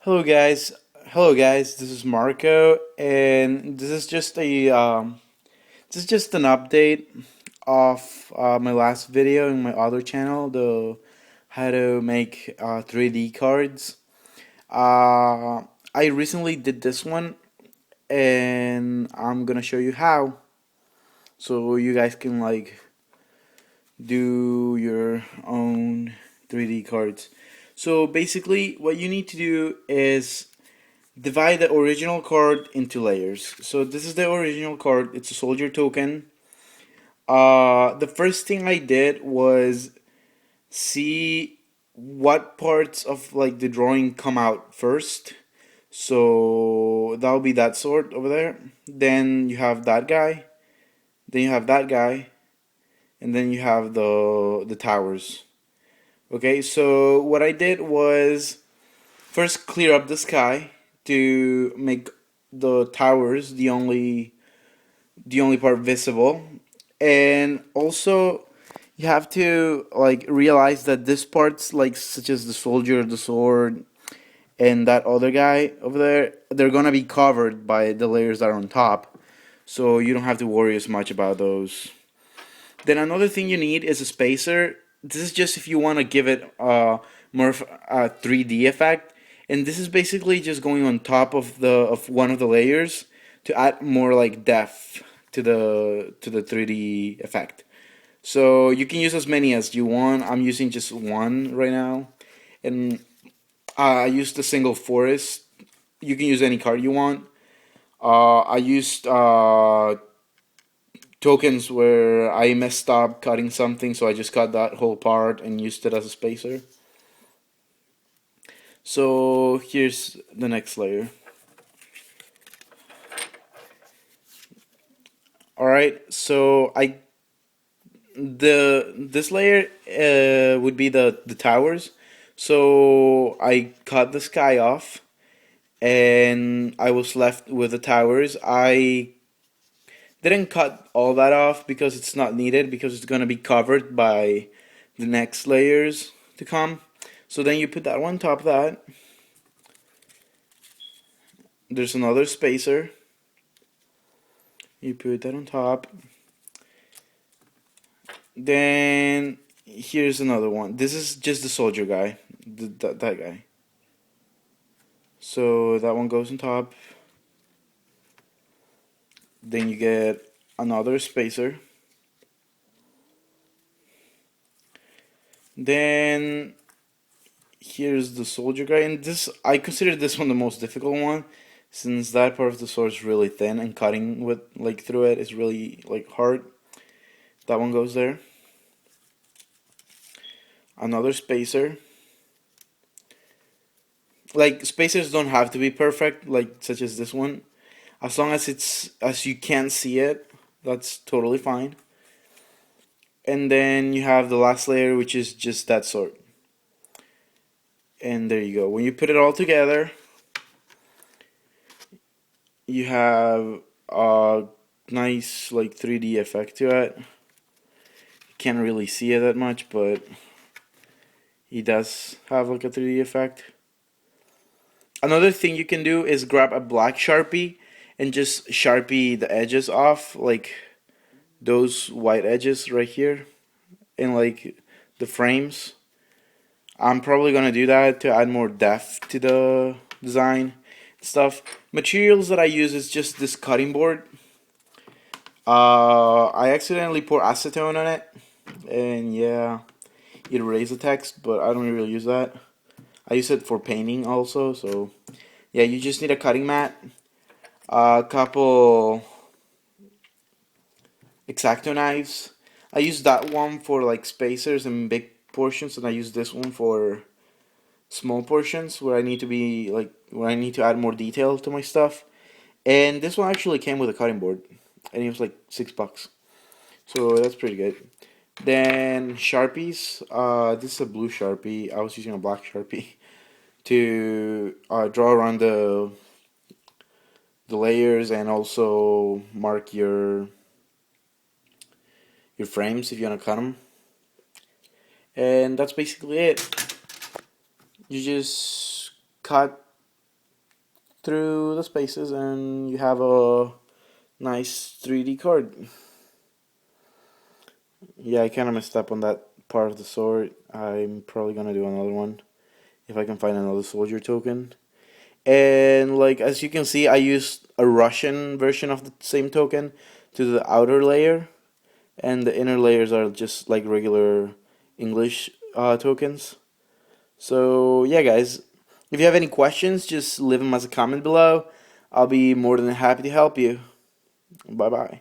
Hello guys. Hello guys. This is Marco and this is just an update of my last video in my other channel, the how to make 3D cards. I recently did this one and I'm going to show you how so you guys can do your own 3D cards. So basically what you need to do is divide the original card into layers. So this is the original card. It's a soldier token. The first thing I did was see what parts of the drawing come out first. So that'll be that sword over there. Then you have that guy. Then you have that guy, and then you have the towers. Okay, so what I did was first clear up the sky to make the towers the only part visible, and also you have to realize that this parts such as the soldier, the sword, and that other guy over there, they're gonna be covered by the layers that are on top, so you don't have to worry as much about those. Then another thing you need is a spacer. This is just if you want to give it more of a 3D effect, and this is basically just going on top of one of the layers to add more depth to the 3D effect. So you can use as many as you want. I'm using just one right now, and I used a single forest. You can use any card you want. I used tokens where I messed up cutting something, so I just cut that whole part and used it as a spacer. So here's the next layer. Alright, so I the this layer would be the towers. So I cut the sky off and I was left with the towers. I didn't cut all that off because it's not needed, because it's gonna be covered by the next layers to come. So then you put that one on top of that. There's another spacer. You put that on top. Then here's another one. This is just the soldier guy, that guy. So that one goes on top. Then you get another spacer. Then here's the soldier guy, and this I consider this one the most difficult one, since that part of the sword is really thin and cutting with through it is really hard. That one goes there. Another spacer. Spacers don't have to be perfect, such as this one. As long as you can see it, that's totally fine. And then you have the last layer, which is just that sword. And there you go. When you put it all together, you have a nice 3D effect to it. Can't really see it that much, but he does have a 3D effect. Another thing you can do is grab a black Sharpie and just Sharpie the edges off, those white edges right here, and the frames. I'm probably gonna do that to add more depth to the design stuff. Materials that I use is just this cutting board. I accidentally pour acetone on it, and yeah, it erased the text, but I don't really use that. I use it for painting also, so yeah, you just need a cutting mat, a couple X-Acto knives. I use that one for spacers and big portions, and I use this one for small portions where I need to be where I need to add more detail to my stuff. And this one actually came with a cutting board, and it was like $6, so that's pretty good. Then Sharpies. This is a blue Sharpie. I was using a black Sharpie to draw around the layers and also mark your frames if you want to cut them. And that's basically it. You just cut through the spaces and you have a nice 3D card. Yeah, I kind of messed up on that part of the sword. I'm probably gonna do another one if I can find another soldier token. And like as you can see, I used a Russian version of the same token to the outer layer, and the inner layers are just like regular English tokens. So yeah, guys, if you have any questions, just leave them as a comment below. I'll be more than happy to help you. Bye bye.